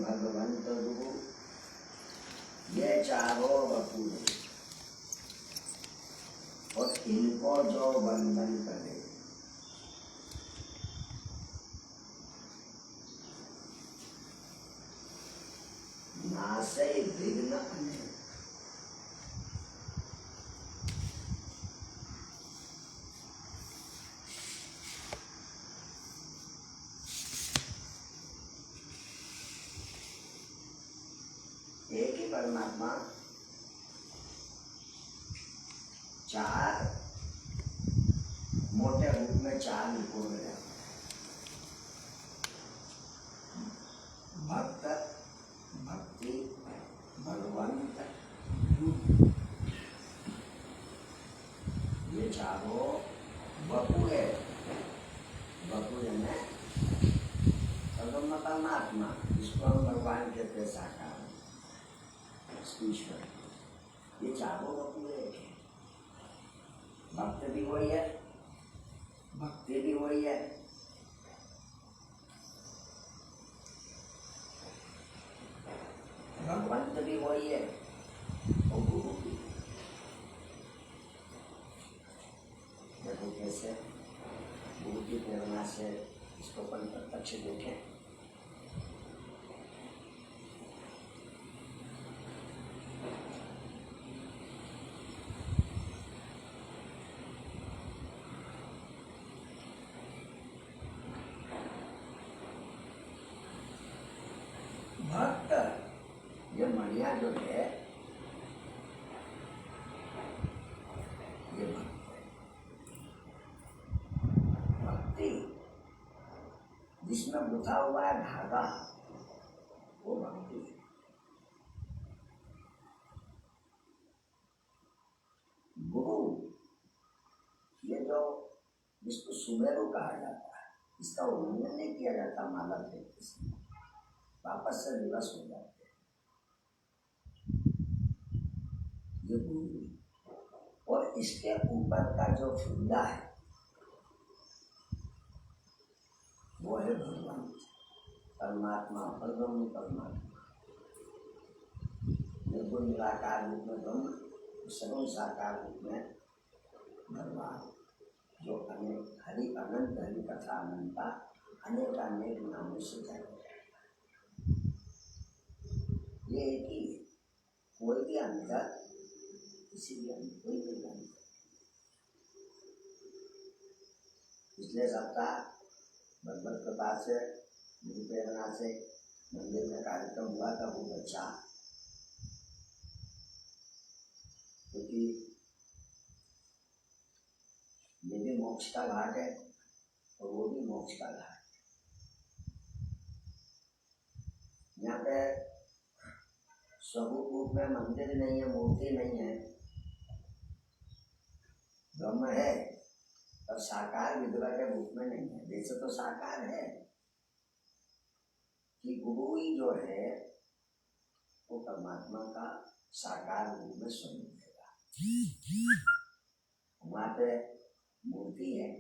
भगवंत गुरु ये चारों वपू और इनको जो वंदन करे नासे विघ्न अनेक। एक ही परमात्मा चार मोटे रूप में चार रूपों में रहता है। भक्त, भक्ति, भगवंत, गुरु, ये चारों वपु है। वपु यानी परमात्मा, जिसको हम भगवान कहते हैं, साकार ईश्वर, ये चारों वपु है। भक्त भी वही है, भक्ति भी वही है, भगवंत भी वही है और गुरु भी। देखो कैसे गुरु की प्रेरणा से इसको अपन प्रत्यक्ष देखें। भक्त ये मणिया जो है, ये भक्त है। भक्ति जिसमें गुथा हुआ है धागा, वो भक्ति है। गुरु ये जो जिसको सुमेरु कहा जाता है, इसका उल्लंघन नहीं किया जाता माला फेंकने से, वापस से दिवस हो जाते हैं। ये गुरु और इसके ऊपर का जो फुंदा है वो है भगवान, परमात्मा, परब्रह्म परमात्मा। निर्गुण निराकार रूप में ब्रह्म, सगुण साकार रूप में भगवान, जो अनेक हरि अनंत हरि कथा अनंता अनेक अनेक नामों से जाने। ये एक ही है, कोई भी अंतर किसी भी अंतर कोई भी अंतर। पिछले सप्ताह भगवत कृपा से, गुरु प्रेरणा से मंदिर में कार्यक्रम हुआ था, बहुत अच्छा। क्योंकि ये भी मोक्ष का घाट है और वो भी मोक्ष का घाट है। यहाँ पे स्वरूप रूप में मंदिर नहीं है, मूर्ति नहीं है, ब्रह्म है, पर साकार विग्रह के रूप में नहीं है। वैसे तो साकार है कि गुरु ही जो है वो परमात्मा का साकार रूप में स्वरूप है। वहाँ पे मूर्ति है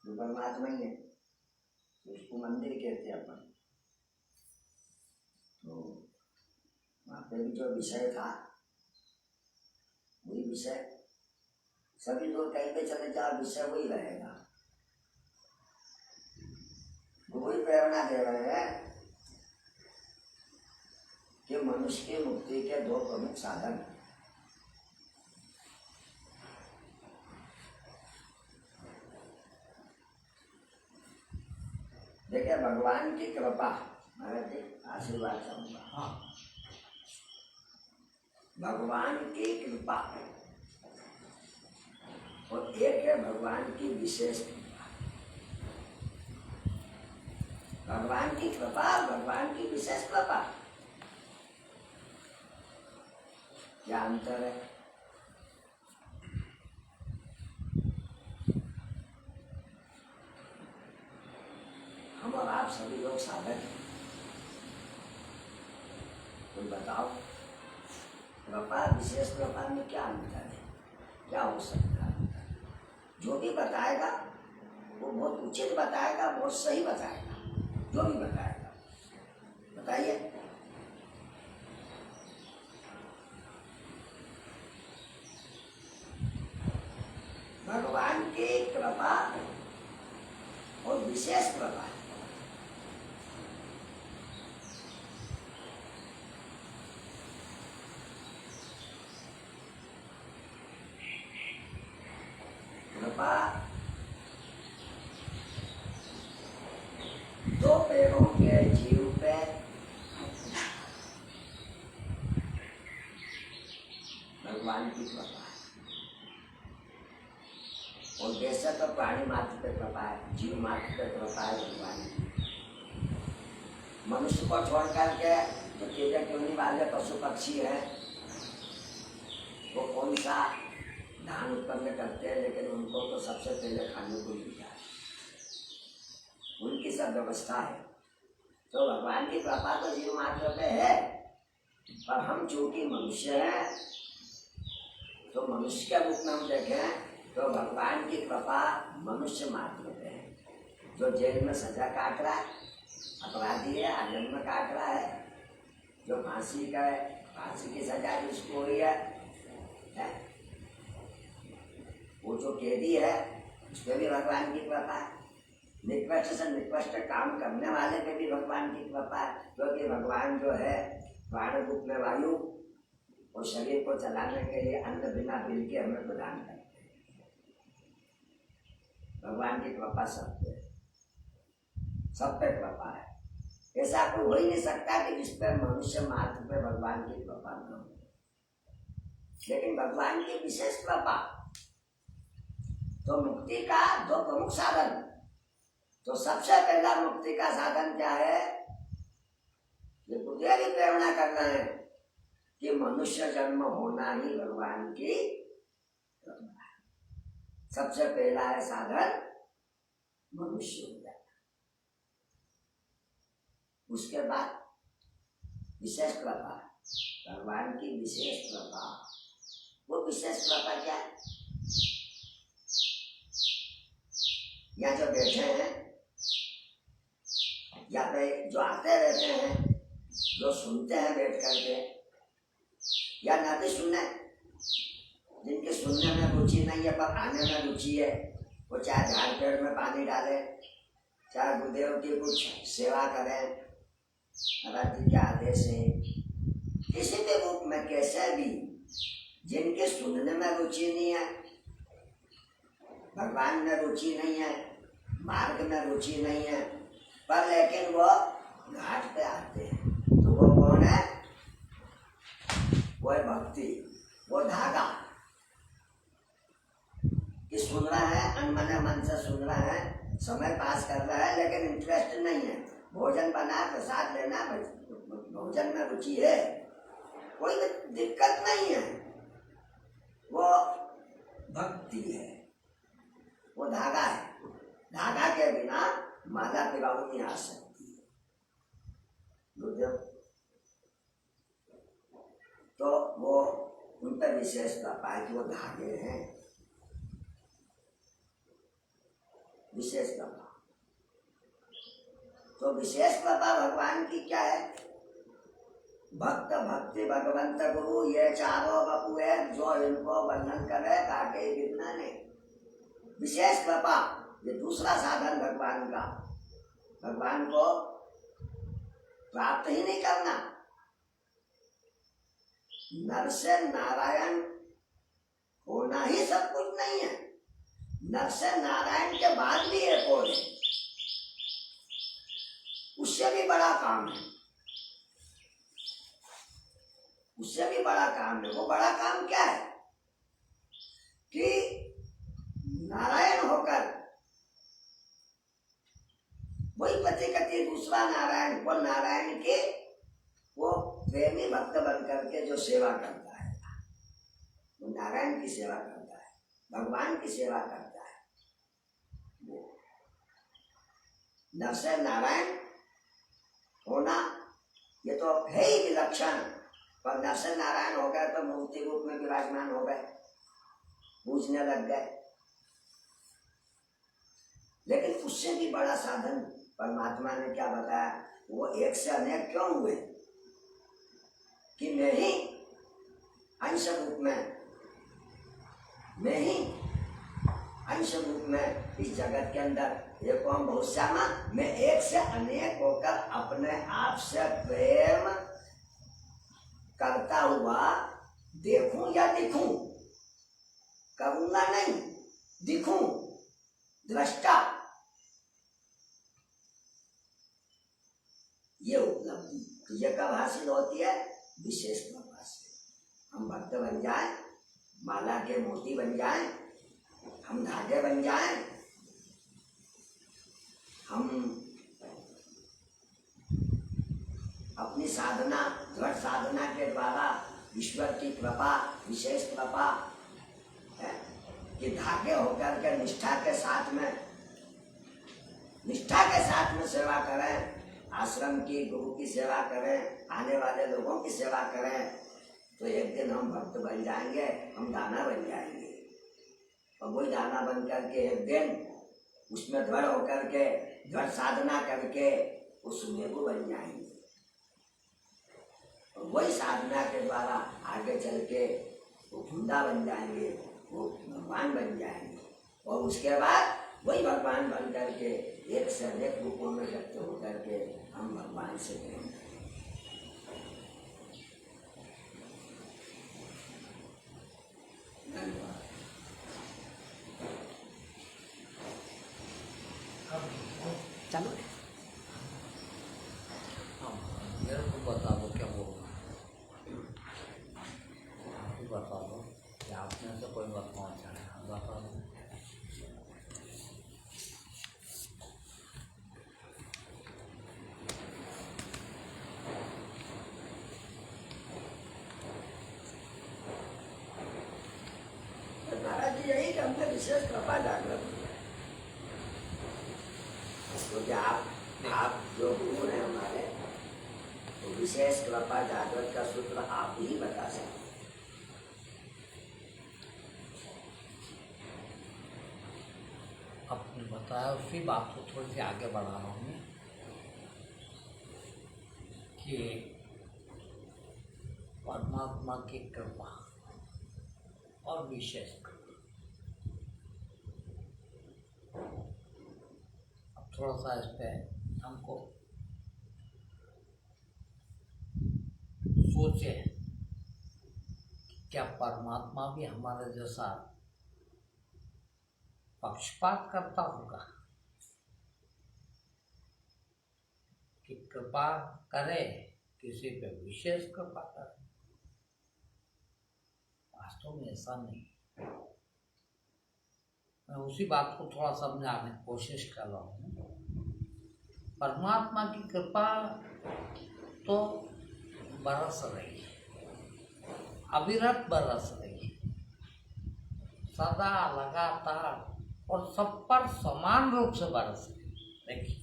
जो परमात्मा ही है, तो उसको मंदिर कहते हैं अपन। तो वहाँ पे भी जो विषय था वही विषय, सभी लोग कहीं पे चले जाओ विषय वही रहेगा। गुरु ही प्रेरणा दे रहे हैं कि मनुष्य की मुक्ति के दो प्रमुख साधन, देखिए भगवान की कृपा, महाराज जी आशीर्वाद चाहूंगा। हाँ, भगवान की कृपा और एक है भगवान की विशेष कृपा। भगवान की कृपा, भगवान की विशेष कृपा, क्या अंतर है? हम और आप सभी लोग साधक हैं, कोई बताओ कृपा विशेष कृपा में क्या अंतर है, क्या हो सकता है? जो भी बताएगा वो बहुत उचित बताएगा, बहुत सही बताएगा, जो भी बताएगा। दो पैरों के जीव पे भगवान की कृपा है। और वैसे तो प्राणी मात्र पे कृपा है, जीव मात्र पे कृपा है भगवान की। मनुष्य को छोड़ करके जो चीजें क्यों वाले पशु पक्षी है वो कौन सा धान उत्पन्न करते हैं, लेकिन उनको तो सबसे पहले खाने को मिलता है, उनकी सब व्यवस्था है। तो भगवान की कृपा तो जीव मात्र पे है, पर हम चूंकि मनुष्य हैं तो मनुष्य के रूप में हम देखें तो भगवान की कृपा मनुष्य मात्र पे है। जो जेल में सजा काट रहा है अपराधी है, आनंद में काट रहा है, जो फांसी की सजा जिसको हुई है, वो जो कैदी है उस पर भी भगवान की कृपा है। निकृष्ट से निकृष्ट काम करने वाले पे भी भगवान की कृपा है, क्योंकि भगवान जो है प्राण रूप में वायु और शरीर को चलाने के लिए अन्न बिना बिल के हमें प्रदान करते हैं। भगवान की कृपा सब पे कृपा है। ऐसा कोई हो ही नहीं सकता कि जिस पे मनुष्य मात्र पे भगवान की कृपा न हो। लेकिन भगवान की विशेष कृपा तो मुक्ति का दो प्रमुख साधन। तो सबसे पहला मुक्ति का साधन क्या है? ये बुद्धि की प्रेरणा करना है कि मनुष्य जन्म होना ही भगवान की कृपा है। सबसे पहला है साधन मनुष्य हो जाना। उसके बाद विशेष कृपा, भगवान की विशेष कृपा। वो विशेष कृपा क्या है? या जो बैठे हैं या फिर जो आते रहते हैं, जो सुनते हैं बैठ करके, या ना भी सुनने, जिनके सुनने में रुचि नहीं है पर आने में रुचि है, वो चाहे झाड़ पेड़ में पानी डाले, चाहे गुरुदेव की कुछ सेवा करें, महाराज जी के आदेश है, किसी भी रूप में कैसे भी, जिनके सुनने में रुचि नहीं है, भगवान में रुचि नहीं है, मार्ग में रुचि नहीं है, पर लेकिन वो घाट पे आते हैं, तो वो कौन है? वो है भक्ति, वो धागा कि सुन रहा है, अनमने मन से सुन रहा है, समय पास कर रहा है, लेकिन इंटरेस्ट नहीं है। भोजन बना, प्रसाद लेना, भोजन में रुचि है, कोई दिक्कत नहीं है, वो भक्ति है, वो धागा है। धागा के बिना माला पिराऊ नहीं आ सकती है। तो वो उन पर विशेष कृपा है कि वो धागे हैं, विशेष कृपा। तो विशेष कृपा भगवान की क्या है? भक्त, भक्ति, भगवंत, गुरु, ये चारों वपु है, जो इनको वर्णन करे काटे बिना ने। विशेष कृपा ये दूसरा साधन भगवान का, भगवान को प्राप्त ही नहीं करना। नर से नारायण होना ही सब कुछ नहीं है, नर से नारायण के बाद भी एक और है, उससे भी बड़ा काम है, उससे भी बड़ा काम है। वो बड़ा काम क्या है? कि नारायण होकर वही पति कति दूसरा नारायण, वो नारायण के वो प्रेमी भक्त बन करके जो सेवा करता है, वो नारायण की सेवा करता है, भगवान की सेवा करता है। नर से नारायण होना ये तो है ही विलक्षण, पर नर से नारायण हो गए तो मूर्ति रूप में विराजमान हो गए, पूजने लग गए। लेकिन उससे भी बड़ा साधन परमात्मा ने क्या बताया? वो एक से अनेक क्यों हुए? कि मैं ही अंश रूप में, मैं ही अंश रूप में इस जगत के अंदर एक ओम बहुश्यामा, मैं एक से अनेक होकर अपने आप से प्रेम करता हुआ देखूं या दिखूं, करूंगा नहीं, दिखूं, दृष्टा, ये उपलब्धि तो ये कब हासिल होती है? विशेष कृपा से। हम भक्त बन जाए, माला के मोती बन जाए, हम धागे बन जाए, हम अपनी साधना, दृढ़ साधना के द्वारा ईश्वर की कृपा, विशेष कृपा है कि धागे होकर के निष्ठा के साथ में सेवा करें, आश्रम की, गुरु की सेवा करें, आने वाले लोगों की सेवा करें, तो एक दिन हम भक्त बन जाएंगे, हम दाना बन जाएंगे। और वही दाना बन करके एक दिन उसमें दृढ़ होकर के, दृढ़ साधना करके वो सुमेरु बन जाएंगे। और वही साधना के द्वारा आगे चल के वो खुंदा बन जाएंगे, वो भगवान बन जाएंगे। और उसके बाद वही भगवान बन करके एक से अनेक रूपों में व्यक्त होकर के हम भगवान से प्रेम करें। धन्यवाद। चलो मेरे को बता दो क्या बोलना है, आप ही बता दो कि आपने से कोई बताना चाहे, बता दो। महाराज जी यही कि हमने विशेष कृपा जागृत की है। क्योंकि आप जो गुरु हैं हमारे, तो विशेष कृपा जागृत का सूत्र आप ही बता सकते हैं। आपने बताया उसी बात को थोड़ी सी आगे बढ़ा रहा हूँ मैं कि परमात्मा की कृपा और विशेष कृपा। अब थोड़ा सा इस पे हमको सोचे क्या परमात्मा भी हमारे जैसा पक्षपात करता होगा कि कृपा करे, किसी पे विशेष कृपा करे? वास्तव में ऐसा नहीं। मैं उसी बात को थोड़ा समझाने की कोशिश कर रहा हूँ। परमात्मा की कृपा तो बरस रही है, अविरत बरस रही है, सदा, लगातार और सब पर समान रूप से बरस रही है। देखिए,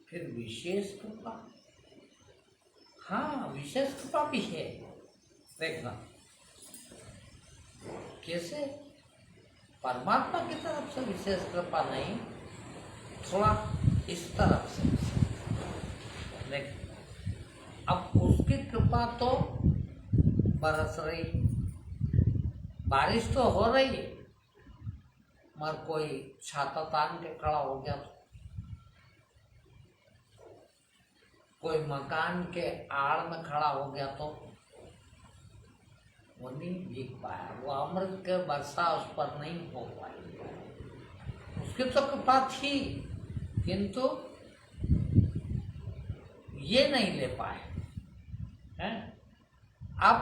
फिर विशेष कृपा, हाँ विशेष कृपा भी है। देखना कैसे परमात्मा की तरफ से विशेष कृपा नहीं, थोड़ा इस तरफ से। देख, अब उसकी कृपा तो बरस रही, बारिश तो हो रही है, मगर कोई छाता तान के खड़ा हो गया तो, कोई मकान के आड़ में खड़ा हो गया तो वो नहीं भीग पाया, वो अमृत के वर्षा उस पर नहीं हो पाई। उसकी तो कृपा थी, किंतु ये नहीं ले पाए हैं। अब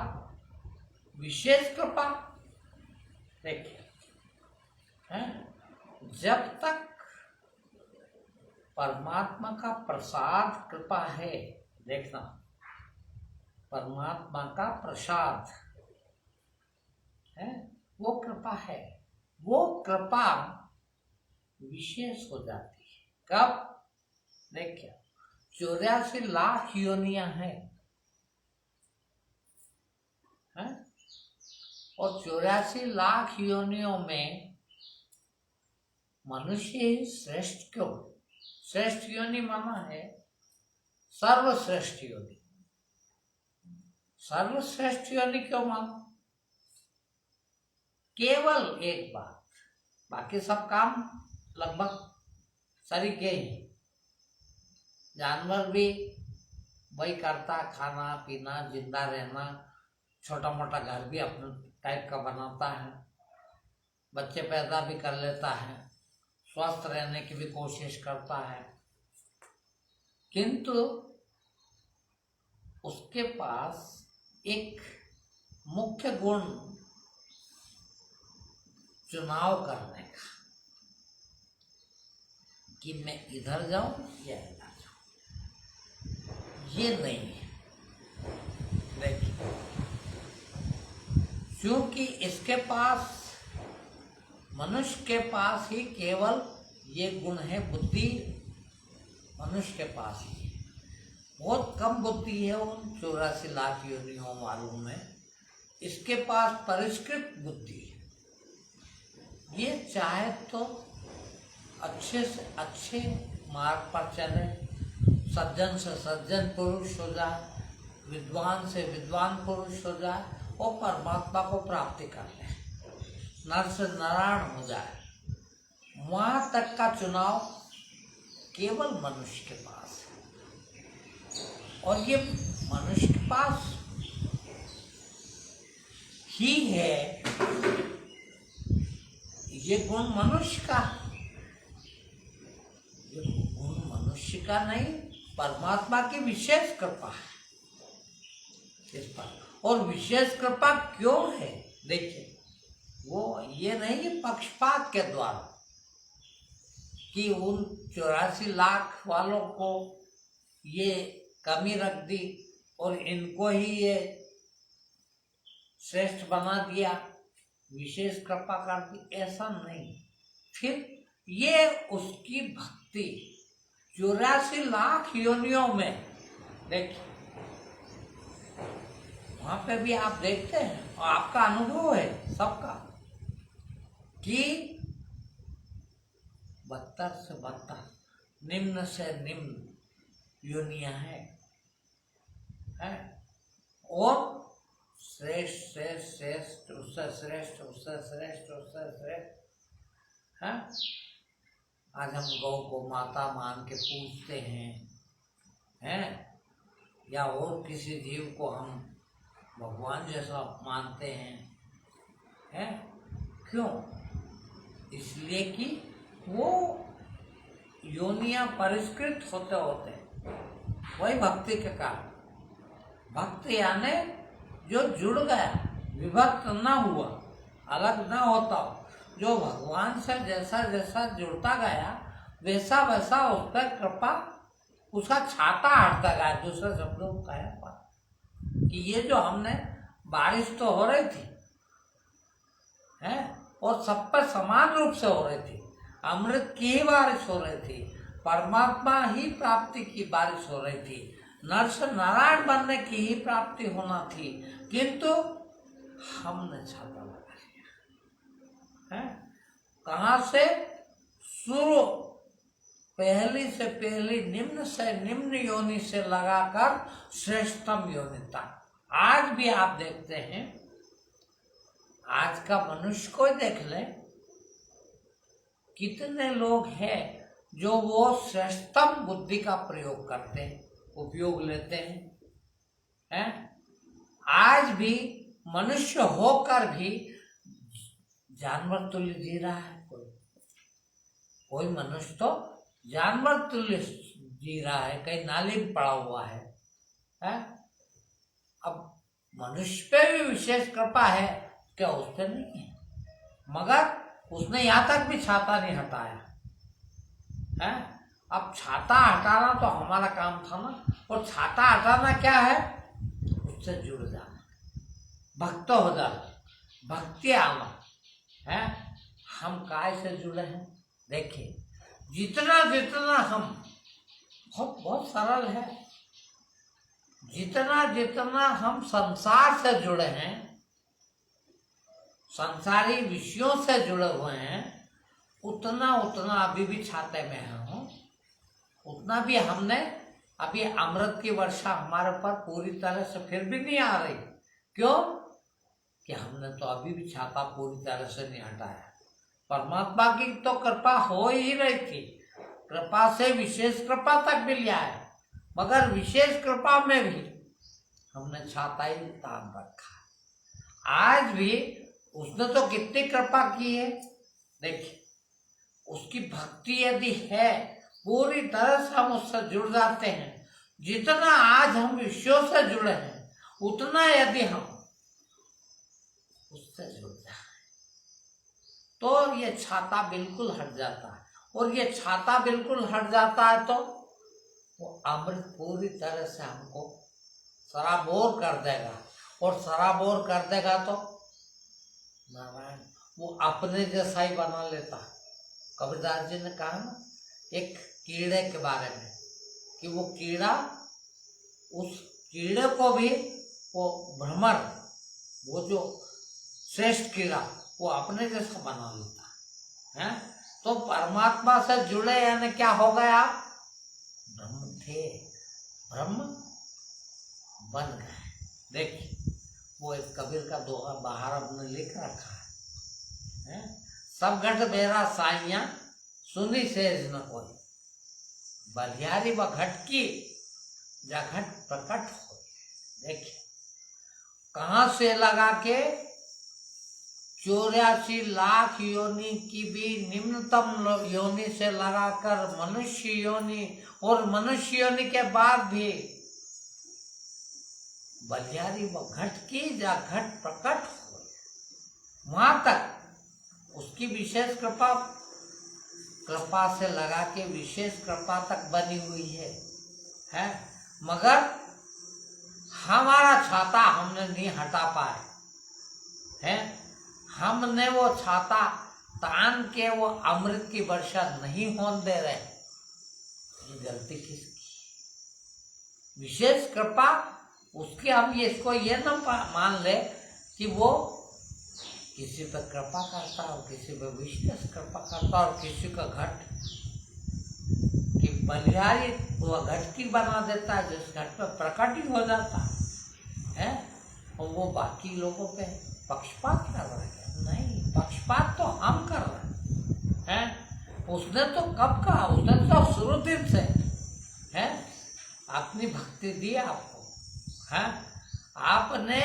विशेष कृपा देखिए, हैं, जब तक परमात्मा का प्रसाद कृपा है, देखना परमात्मा का प्रसाद है, वो कृपा है, वो कृपा विशेष हो जाती है। कब? देखिए, 84 लाख योनियां हैं, और 84 लाख योनियों में मनुष्य ही श्रेष्ठ क्यों? श्रेष्ठ योनि माना है सर्वश्रेष्ठ योनि। सर्वश्रेष्ठ योनि क्यों माना? केवल एक बात, बाकी सब काम लगभग सरीके ही। जानवर भी वही करता, खाना पीना, जिंदा रहना, छोटा मोटा घर भी अपने टाइप का बनाता है, बच्चे पैदा भी कर लेता है, स्वस्थ रहने की भी कोशिश करता है, किंतु उसके पास एक मुख्य गुण चुनाव करने का, कि मैं इधर जाऊं या इधर जाऊं, ये नहीं है। देखिए, क्योंकि इसके पास, मनुष्य के पास ही केवल ये गुण है, बुद्धि मनुष्य के पास ही है। बहुत कम बुद्धि है उन 84 लाख योनियों वालों में। इसके पास परिष्कृत बुद्धि है। ये चाहे तो अच्छे से अच्छे मार्ग पर चले, सज्जन से सज्जन पुरुष हो जाए, विद्वान से विद्वान पुरुष हो जाए और परमात्मा को प्राप्ति कर ले, नर से नारायण हो जाए। वहां तक का चुनाव केवल मनुष्य के पास है। और ये मनुष्य के पास ही है, ये गुण मनुष्य का, ये गुण मनुष्य का नहीं, परमात्मा की विशेष कृपा है इस पर। और विशेष कृपा क्यों है? देखिए, वो ये नहीं कि पक्षपात के द्वारा, कि उन 84 लाख वालों को ये कमी रख दी और इनको ही ये श्रेष्ठ बना दिया, विशेष कृपा कर दी, ऐसा नहीं। फिर ये उसकी भक्ति 84 लाख योनियों में, देखिए वहां पे भी आप देखते हैं और आपका अनुभव है सबका, कि बदतर से बदतर, निम्न से निम्न योनियां हैं, और श्रेष्ठ श्रेष्ठ श्रेष्ठ, उससे श्रेष्ठ, उससे श्रेष्ठ, उससे श्रेष्ठ, है। आज हम गौ को माता मान के पूजते हैं, या और किसी जीव को हम भगवान जैसा मानते हैं, क्यों? इसलिए कि वो योनियां परिष्कृत होते होते, वही भक्ति के कारण। भक्ति यानी जो जुड़ गया, विभक्त ना हुआ, अलग ना होता, जो भगवान से जैसा जैसा जुड़ता गया वैसा वैसा उस पर कृपा, उसका छाता हटता गया। दूसरे शब्दों में कहा कि ये जो हमने बारिश तो हो रही थी, और सब पर समान रूप से हो रही थी, अमृत की ही बारिश हो रही थी, परमात्मा ही प्राप्ति की बारिश हो रही थी, नर से नारायण बनने की ही प्राप्ति होना थी, किंतु हमने छाता लगा लिया। कहाँ से? शुरू पहली से पहली निम्न से निम्न योनि से लगाकर श्रेष्ठतम योनि तक। आज भी आप देखते हैं, आज का मनुष्य को देख ले, कितने लोग हैं जो वो श्रेष्ठतम बुद्धि का प्रयोग करते हैं, उपयोग लेते हैं, आज भी मनुष्य होकर भी जानवर तुल्य जी रहा है। कोई मनुष्य तो जानवर तुल्य जी रहा है, कहीं नाली में पड़ा हुआ है। अब मनुष्य पे भी विशेष कृपा है क्या? उस पर नहीं है, मगर उसने यहाँ तक भी छाता नहीं हटाया है। अब छाता हटाना तो हमारा काम था ना, और छाता हटाना क्या है? उससे जुड़ जाना, भक्त हो जाना, भक्ति आना है। हम काय से जुड़े हैं? देखिए, जितना जितना हम, बहुत सरल है, जितना जितना हम संसार से जुड़े हैं, संसारी विषयों से जुड़े हुए हैं, उतना उतना अभी भी छाते में हैं, उतना भी हमने अभी अमृत की वर्षा हमारे पर पूरी तरह से फिर भी नहीं आ रही। क्यों? कि हमने तो अभी भी छाता पूरी तरह से नहीं हटाया। परमात्मा की तो कृपा हो ही रही थी, कृपा से विशेष कृपा तक भी लिया है, मगर विशेष कृपा में भी हमने छाता ही तान रखा। आज भी उसने तो कितनी कृपा की है। देखिए, उसकी भक्ति यदि है पूरी तरह से हम उससे जुड़ जाते हैं। जितना आज हम ईश्वर से जुड़े हैं उतना यदि हम उससे जुड़ जाए तो ये छाता बिल्कुल हट जाता है। और ये छाता बिल्कुल हट जाता है तो वो अमृत पूरी तरह से हमको सराबोर कर देगा। और सराबोर कर देगा तो नारायण वो अपने जैसा ही बना लेता है। कबीरदास जी ने कहा ना एक कीड़े के बारे में कि वो कीड़ा, उस कीड़े को भी वो भ्रमर, वो जो श्रेष्ठ कीड़ा, वो अपने जैसा बना लेता है। तो परमात्मा से जुड़े यानी क्या हो गया? ब्रह्म थे, ब्रह्म बन गए। देखिए वो एक कबीर का दोहा बाहर अपने लिख रखा है, सब घट मेरा साइया सुनी सेज न कोई, बलियारी व घट की जघट प्रकट हो। देखिए कहाँ से लगा के 84 लाख योनि की भी निम्नतम योनि से लगाकर मनुष्य योनि, और मनुष्य योनि के बाद भी बलियारी व घट की जा घट प्रकट हो, वहां तक उसकी विशेष कृपा से लगा के विशेष कृपा तक बनी हुई है। मगर हमारा छाता हमने नहीं हटा पाए हैं। हमने वो छाता तान के वो अमृत की वर्षा नहीं होने दे रहे। ये गलती किसकी? विशेष कृपा उसकी। हम इसको ये न मान ले कि वो किसी पर कृपा करता और किसी पर विशेष कृपा करता और किसी का घट कि बलिहारी वो घट की बना देता है, जिस घट पर प्रकट ही हो जाता है। और वो बाकी लोगों पे पक्षपात कर रहे हैं। नहीं, पक्षपात तो हम कर रहे हैं। उसने तो कब कहा? उसने तो शुरू दिन से है अपनी भक्ति दी आपको है। आपने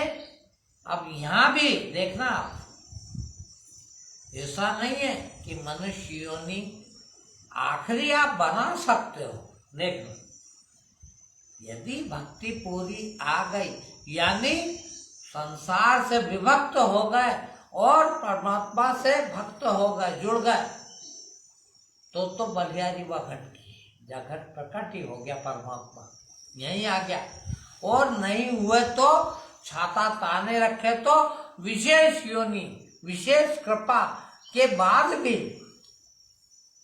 अब यहाँ भी देखना, आप ऐसा नहीं है कि मनुष्य योनि आखिरी आप बना सकते हो। देखना, यदि भक्ति पूरी आ गई यानी संसार से विभक्त हो गए और परमात्मा से भक्त हो गए, जुड़ गए, तो बलियारी व घट की जगत प्रकट ही हो गया, परमात्मा यही आ गया। और नहीं हुए तो छाता ताने रखे तो विशेष योनि, विशेष कृपा के बाद भी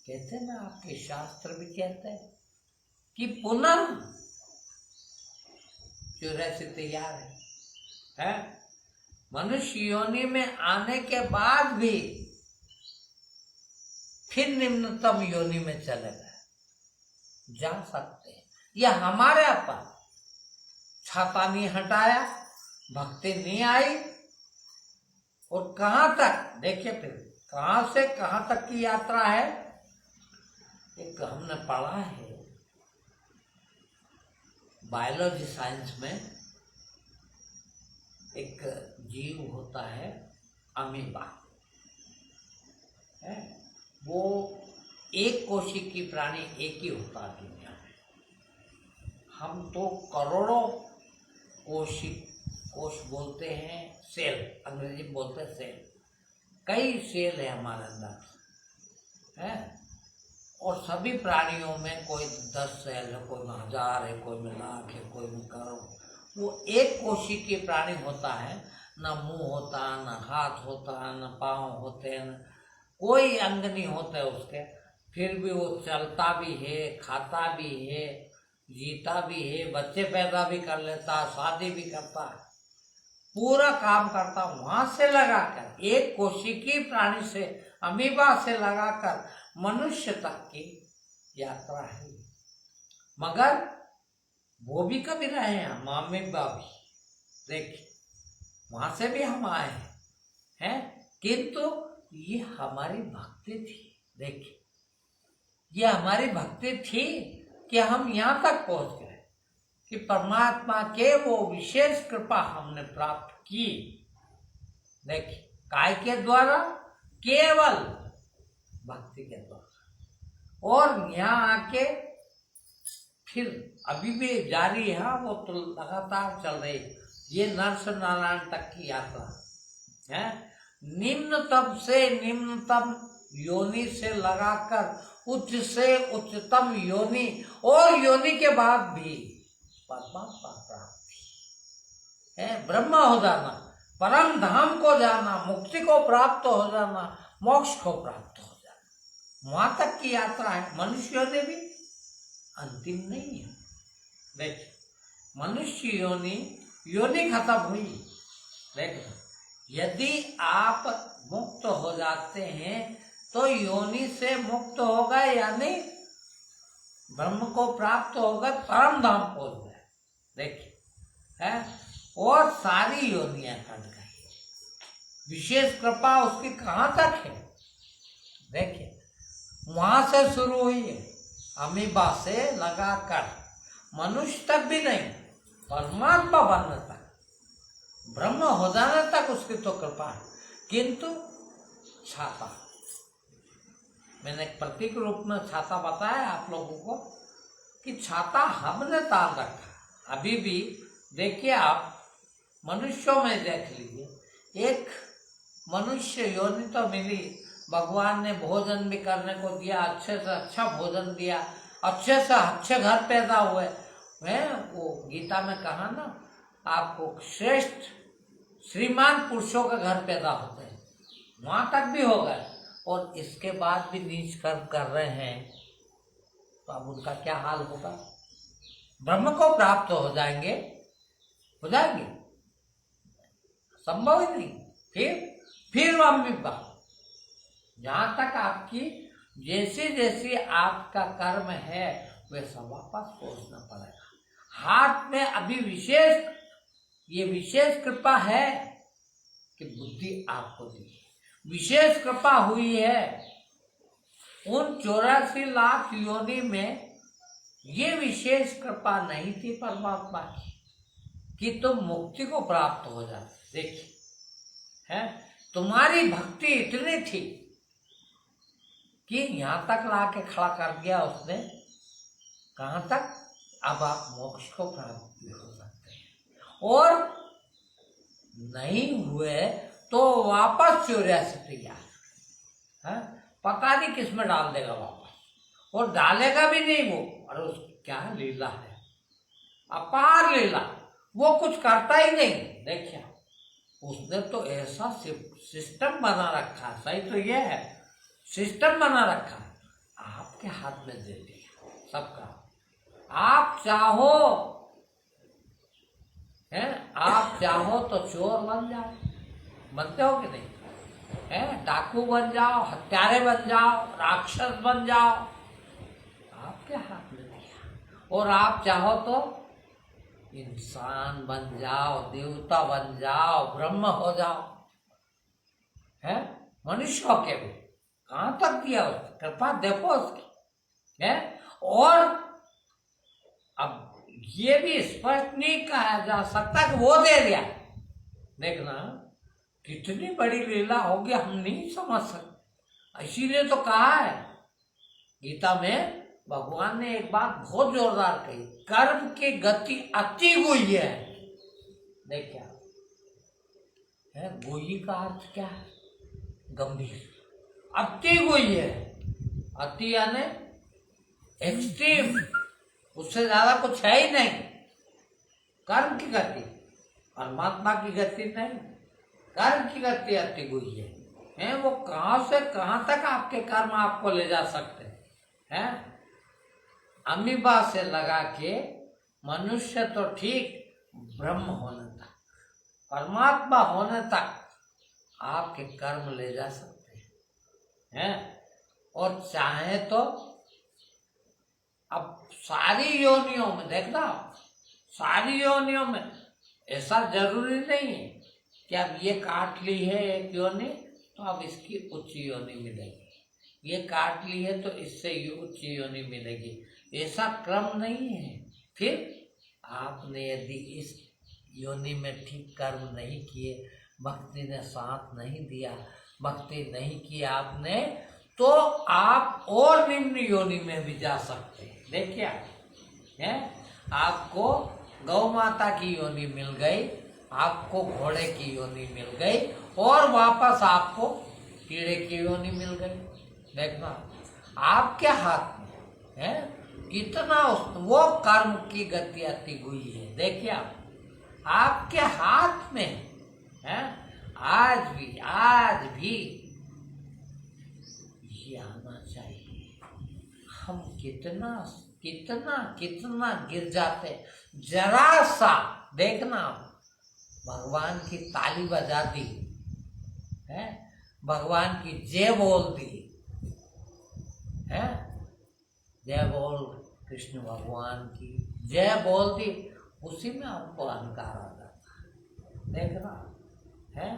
कहते ना, आपके शास्त्र भी कहते हैं कि पुनः 84 तैयार है। मनुष्य योनि में आने के बाद भी फिर निम्नतम योनि में चले गए, जा सकते हैं। यह हमारे ऊपर छाता नहीं हटाया, भक्ति नहीं आई। और कहां तक देखिए, फिर कहां से कहां तक की यात्रा है। एक हमने पढ़ा है बायोलॉजी साइंस में, एक जीव होता है अमीबा है। वो एक कोशिकी प्राणी एक ही होता है दुनिया में। हम तो करोड़ों कोश बोलते हैं, सेल अंग्रेजी में बोलते हैं सेल। कई सेल है हमारे अंदर है। और सभी प्राणियों में कोई 10 सेल है, कोई में 1000 है, कोई में लाख है, कोई में करोड़। वो एक कोशिकीय प्राणी होता है, न मुंह होता, न हाथ होता, न पाँव होते, न कोई अंग नहीं होते उसके। फिर भी वो चलता भी है, खाता भी है, जीता भी है, बच्चे पैदा भी कर लेता है, शादी भी करता है, पूरा काम करता। वहां से लगाकर एक कोशिकीय प्राणी से, अमीबा से लगाकर मनुष्य तक की यात्रा है। मगर वो भी कभी रहे हैं, हम अमीबा भी देखिए, वहां से भी हम आए हैं। किंतु ये हमारी भक्ति थी। देखिए, ये हमारी भक्ति थी कि हम यहाँ तक पहुंच गए कि परमात्मा के वो विशेष कृपा हमने प्राप्त की। देखिए, काय के द्वारा? केवल भक्ति के द्वारा। और यहाँ आके फिर अभी भी जारी है, वो तो लगातार चल रही। ये नरस नारायण तक की यात्रा है। निम्नतम से निम्नतम योनि से लगाकर उच्च से उच्चतम योनि, और योनि के बाद भी परमात्मा प्राप्ति है। ब्रह्म हो जाना, परम धाम को जाना, मुक्ति को प्राप्त हो जाना, मोक्ष को प्राप्त हो जाना, वहां तक की यात्रा है। मनुष्य योनि भी अंतिम नहीं है। देखिए, मनुष्य योनि खत्म हुई। देखो, यदि आप मुक्त हो जाते हैं तो योनि से मुक्त हो गए, यानी ब्रह्म को प्राप्त हो गए, परम धाम पहुंच गए। देखिए है, और सारी योनियां कट गई। विशेष कृपा उसकी कहाँ तक है? देखिए, वहां से शुरू हुई है, अमीबा से लगाकर मनुष्य तक भी नहीं, परमात्मा बनने तक, ब्रह्म हो जाने तक उसकी तो कृपा है। किंतु छाता, मैंने एक प्रतीक रूप में छाता बताया आप लोगों को कि छाता हमने तान रखा। अभी भी देखिए, आप मनुष्यों में देख लीजिए, एक मनुष्य योनि तो मिली, भगवान ने भोजन भी करने को दिया, अच्छे से अच्छा भोजन दिया, अच्छे से अच्छे घर पैदा हुए हैं। वो गीता में कहा ना, आपको श्रेष्ठ श्रीमान पुरुषों के घर पैदा होते हैं, वहां तक भी हो गए, और इसके बाद भी नीच कर्म कर रहे हैं, तो अब उनका क्या हाल होगा? ब्रह्म को प्राप्त हो जाएंगे, हो जाएंगे? संभव ही नहीं। फिर अमीबा, जहां तक आपकी जैसी जैसी आपका कर्म है वैसा वापस पहुंचना पड़ेगा। हाथ में अभी ये विशेष कृपा है कि बुद्धि आपको दी, विशेष कृपा हुई है। उन 84 लाख योनि में ये विशेष कृपा नहीं थी परमात्मा की कि तुम मुक्ति को प्राप्त हो जाए। देखिए, है, तुम्हारी भक्ति इतनी थी कि यहां तक लाके खड़ा कर दिया उसने। कहां तक? अब आप मोक्ष को प्राप्त भी हो सकते हैं, और नहीं हुए तो वापस 84 तैयार है। पता नहीं किस में डाल देगा वापस, और डालेगा भी नहीं वो। और उस क्या लीला है, अपार लीला। वो कुछ करता ही नहीं। देखिए, उसने तो ऐसा सिस्टम बना रखा है, सही तो ये है, सिस्टम बना रखा है, आपके हाथ में दे दिया सबका। आप चाहो है, आप चाहो तो चोर बन जाओ, बनते हो कि नहीं? है, डाकू बन जाओ, हत्यारे बन जाओ, राक्षस बन जाओ, आपके हाथ में दिया। और आप चाहो तो इंसान बन जाओ, देवता बन जाओ, ब्रह्म हो जाओ, है, मनुष्य होके भी। कहां तक दिया उसकी कृपा, देखो उसकी है। और अब ये भी स्पष्ट नहीं कहा जा सकता कि वो दे दिया। देखना कितनी बड़ी लीला होगी, हम नहीं समझ सकते। इसीलिए तो कहा है गीता में, भगवान ने एक बात बहुत जोरदार कही, कर्म की गति अति गुह्य है। देखिए, है, गुह्य का अर्थ क्या है? गंभीर। अति गुह्य है, अति यानी एक्सट्रीम, उससे ज्यादा कुछ है ही नहीं। कर्म की गति, परमात्मा की गति नहीं, कर्म की गति अति गुह्य है। वो कहां से कहां तक आपके कर्म आपको ले जा सकते हैं। अमीबा से लगा के मनुष्य तो ठीक, ब्रह्म होने तक, परमात्मा होने तक आपके कर्म ले जा सकते हैं। और चाहे तो अब सारी योनियों में देखना, सारी योनियों में ऐसा जरूरी नहीं है कि अब ये काट ली है एक योनि तो अब इसकी उच्च योनि मिलेगी, ये काट ली है तो इससे ये उच्च योनि मिलेगी, ऐसा क्रम नहीं है। फिर आपने यदि इस योनि में ठीक कर्म नहीं किए, भक्ति ने साथ नहीं दिया, भक्ति नहीं की आपने, तो आप और निम्न योनि में भी जा सकते हैं। देखिए है, आपको गौ माता की योनि मिल गई, आपको घोड़े की योनि मिल गई, और वापस आपको कीड़े की योनि मिल गई। देखना आपके हाथ में है कितना वो कर्म की गति आती हुई है। देखिए आपके हाथ में है, आज भी ये आना चाहिए। हम कितना कितना कितना गिर जाते, जरा सा देखना, भगवान की ताली बजा दी है, भगवान की जय बोल दी है, जय बोल कृष्ण भगवान की जय बोल दी, उसी में आपको अहंकार आ जाता है। देखना है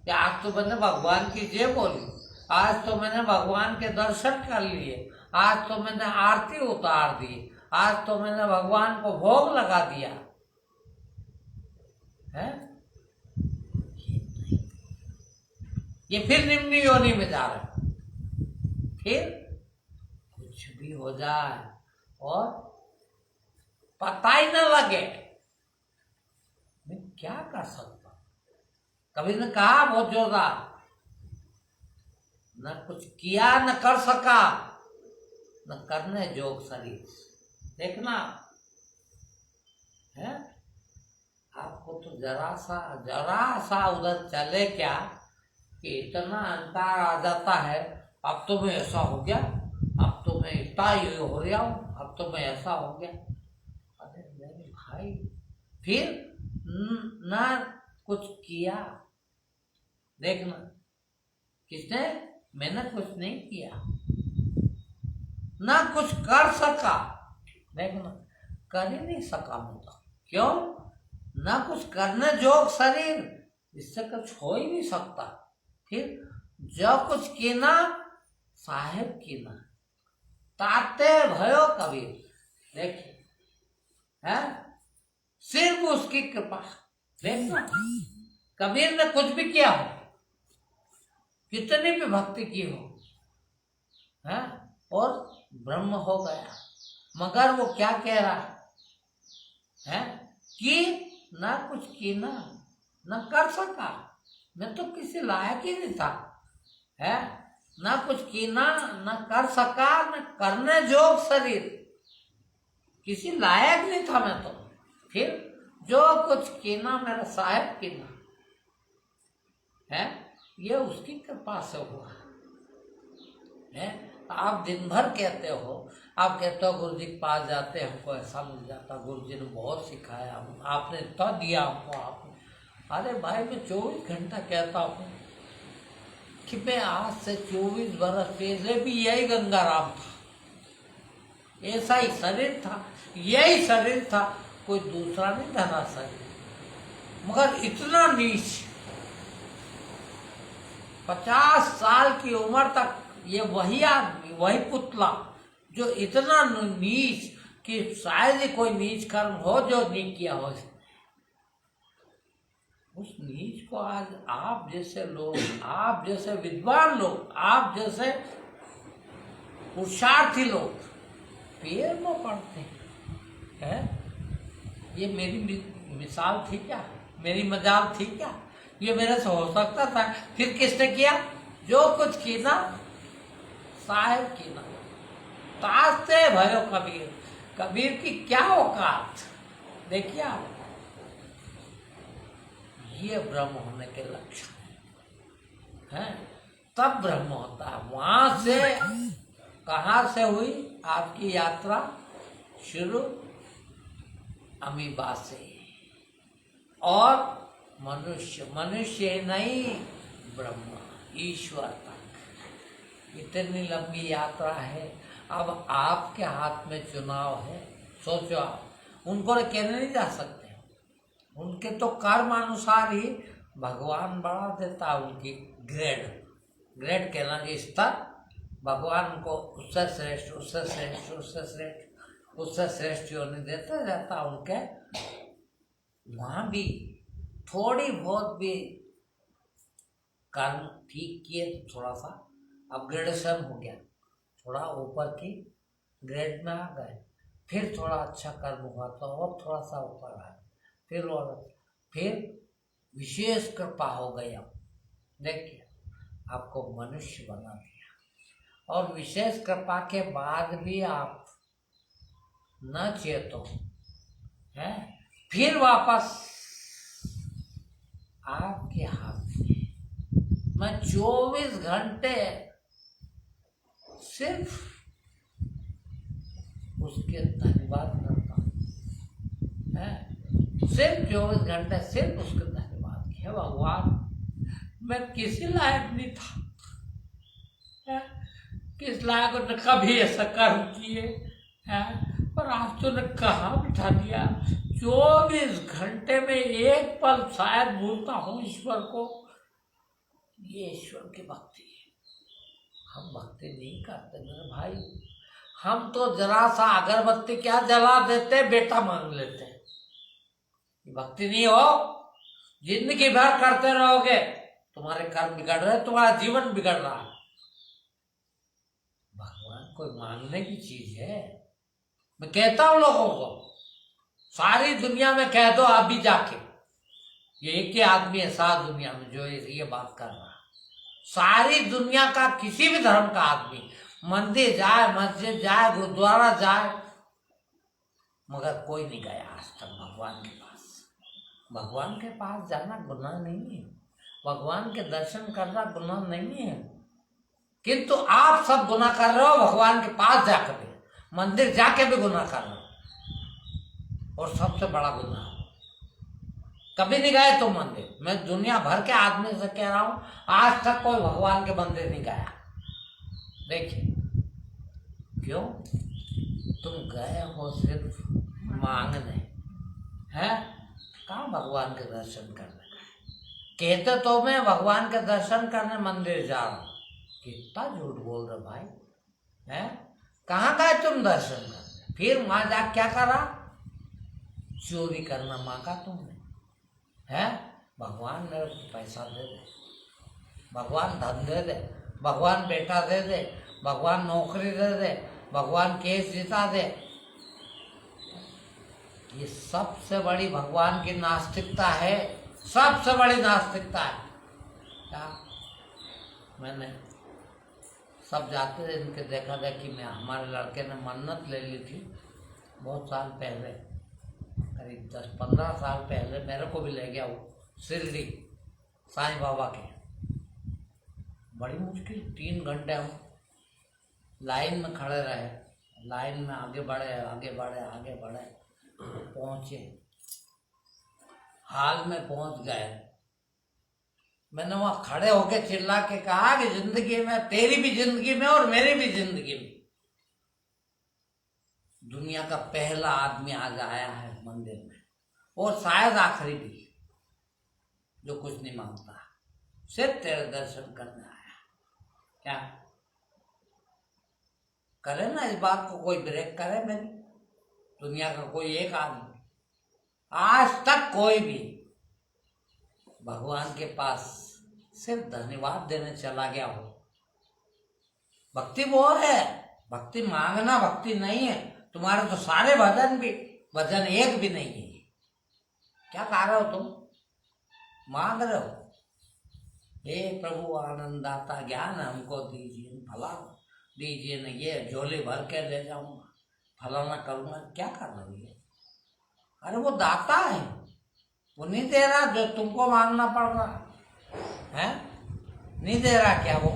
कि आज तो मैंने भगवान की जय बोली, आज तो मैंने भगवान के दर्शन कर लिए, आज तो मैंने आरती उतार दी, आज तो मैंने भगवान को भोग लगा दिया है, ये फिर निम्न योनि में जा रहे हैं। फिर कुछ भी हो जाए और पता ही न लगे, मैं क्या कर सकता हूं। कभी ने कहा बहुत जोरदार, न कुछ किया न कर सका, न करने जोग शरीर। देखना है, आपको तो जरा सा उधर चले क्या कि इतना अहंकार आ जाता है, अब तो मैं ऐसा हो गया, अब तो मैं इतना ही हो रहा हूं, अब तो मैं ऐसा हो गया। अरे मेरे भाई, फिर ना कुछ किया। देखना किसने, मैंने कुछ नहीं किया, ना कुछ कर सका। देखना कर ही नहीं सका मैं तो, क्यों, ना कुछ करने जोग शरीर, इससे कुछ हो ही नहीं सकता। फिर जो कुछ कीना साहेब कीना, ताते भयो कबीर। देखिए है, सिर्फ उसकी कृपा। देखना कबीर ने कुछ भी किया हो, कितनी भी भक्ति की हो है, और ब्रह्म हो गया, मगर वो क्या कह रहा है कि ना कुछ कीना न कर सका, मैं तो किसी लायक ही नहीं था है, ना कुछ कीना न कर सका, न करने जोग शरीर, किसी लायक नहीं था मैं तो। फिर जो कुछ कीना मेरा साहेब कीना है, ये उसकी कृपा से हुआ है। आप दिन भर कहते हो, आप कहते हो गुरु जी के पास जाते, हमको ऐसा मिल जाता, गुरु जी ने बहुत सिखाया, आपने इतना दिया हमको, आपने। अरे भाई, मैं 24 घंटा कहता हूँ कि मैं आज से 24 बरस पहले भी यही गंगाराम था, ऐसा ही शरीर था, यही शरीर था, कोई दूसरा नहीं धरा शरीर, मगर इतना नीच, 50 साल की उम्र तक ये वही आदमी, वही पुतला जो इतना नीच कि शायद ही कोई नीच कर्म हो जो नहीं किया हो। उस नीच को आज आप जैसे लोग, आप जैसे विद्वान लोग, आप जैसे पुरुषार्थी लोग पैर में पड़ते हैं। ये मेरी मिसाल थी क्या, मेरी मजाल थी क्या, ये मेरे से हो सकता था? फिर किसने किया? जो कुछ की ना साहेब की ना, ताजते भयो कबीर। कबीर की क्या औकात, देखिए आप, ये ब्रह्म होने के लक्षण है। तब ब्रह्म होता है। वहां से कहां से हुई आपकी यात्रा शुरू? अमीबा से, और मनुष्य नहीं, ब्रह्म ईश्वर तक इतनी लंबी यात्रा है। अब आपके हाथ में चुनाव है। सोचो आप, उनको कहने नहीं जा सकते, उनके तो कर्म अनुसार ही भगवान बढ़ा देता है उनकी ग्रेड कहना कि स्तर, भगवान को उससे श्रेष्ठ, उससे श्रेष्ठ, उससे श्रेष्ठ, उससे श्रेष्ठ योनि देता जाता उनके। वहाँ भी थोड़ी बहुत भी कर्म ठीक किए तो थोड़ा सा अपग्रेडेशन हो गया, थोड़ा ऊपर की ग्रेड में आ गए, फिर थोड़ा अच्छा कर्म हुआ तो और थोड़ा सा ऊपर आए, फिर विशेष कृपा हो गई। अब देखिए आपको मनुष्य बना दिया, और विशेष कृपा के बाद भी आप न चेतो है, फिर वापस आपके हाथ में। मैं 24 घंटे सिर्फ उसके धन्यवाद करता हूँ, है सिर्फ 24 घंटे सिर्फ उसके धन्यवाद किया। भगवान मैं किसी लायक नहीं था, है? किस लायक ने कभी ऐसा कर्म किए है, पर आज तो ने कहाँ बिठा दिया। 24 घंटे में एक पल शायद भूलता हूँ ईश्वर को, ये ईश्वर की भक्ति है। हम भक्ति नहीं करते मेरे भाई, हम तो जरा सा अगरबत्ती क्या जला देते, बेटा मांग लेते। ये भक्ति नहीं हो, जिंदगी भर करते रहोगे, तुम्हारे कर्म बिगड़ रहे, तुम्हारा जीवन बिगड़ रहा है। भगवान कोई मांगने की चीज है? मैं कहता हूं लोगों को, सारी दुनिया में कह दो अभी जाके, ये एक ही आदमी है सारी दुनिया में जो ये बात कर रहा है। सारी दुनिया का किसी भी धर्म का आदमी मंदिर जाए, मस्जिद जाए, गुरुद्वारा जाए, मगर कोई नहीं गया आज तक भगवान के पास। भगवान के पास जाना गुनाह नहीं है, भगवान के दर्शन करना गुनाह नहीं है, किंतु आप सब गुनाह कर रहे हो। भगवान के पास जाकर भी, मंदिर जाके भी गुनाह कर रहे हो, और सबसे बड़ा गुनाह कभी नहीं गए तुम मंदिर। मैं दुनिया भर के आदमी से कह रहा हूं, आज तक कोई भगवान के मंदिर नहीं गया। देखिए क्यों? तुम गए हो सिर्फ मांगने, हैं? कहाँ भगवान के दर्शन करने गए? कहते तो मैं भगवान के दर्शन करने मंदिर जा रहा हूं, कितना झूठ बोल रहे भाई, हैं? कहाँ गए तुम दर्शन करने? फिर वहां जा क्या करा? चोरी करना मांगा तुमने, है? भगवान मेरे को पैसा दे दे, भगवान धन दे दे, भगवान बेटा दे दे, भगवान नौकरी दे दे, भगवान केस जिता दे। ये सबसे बड़ी भगवान की नास्तिकता है, सबसे बड़ी नास्तिकता है। क्या मैंने सब जाते थे इनके देखा देखी में, हमारे लड़के ने मन्नत ले ली थी बहुत साल पहले, करीब 10-15 साल पहले। मेरे को भी ले गया वो शिरडी साईं बाबा के। बड़ी मुश्किल 3 घंटे हम लाइन में खड़े रहे, लाइन में आगे बढ़े आगे बढ़े आगे बढ़े, पहुंचे, हाल में पहुंच गए। मैंने वहां खड़े होके चिल्ला के कहा कि जिंदगी में, तेरी भी जिंदगी में और मेरी भी जिंदगी में, दुनिया का पहला आदमी आज आया है मंदिर में, और शायद आखिरी भी, जो कुछ नहीं मांगता, सिर्फ तेरे दर्शन करने आया। क्या करे ना इस बात को कोई ब्रेक करे? मेरी दुनिया का कोई एक आदमी आज तक कोई भी भगवान के पास सिर्फ धन्यवाद देने चला गया हो? भक्ति वो है, भक्ति मांगना भक्ति नहीं है। तुम्हारे तो सारे भजन भी, भजन एक भी नहीं है। क्या कह रहे हो तुम? मांग रहे हो, हे प्रभु आनंदाता ज्ञान हमको दीजिए, फला दीजिए न, ये झोली भर के ले जाऊंगा, फलाना करूंगा। क्या कर रही है? अरे वो दाता है, वो नहीं दे रहा जो तुमको मांगना पड़ रहा है? नहीं दे रहा क्या? वो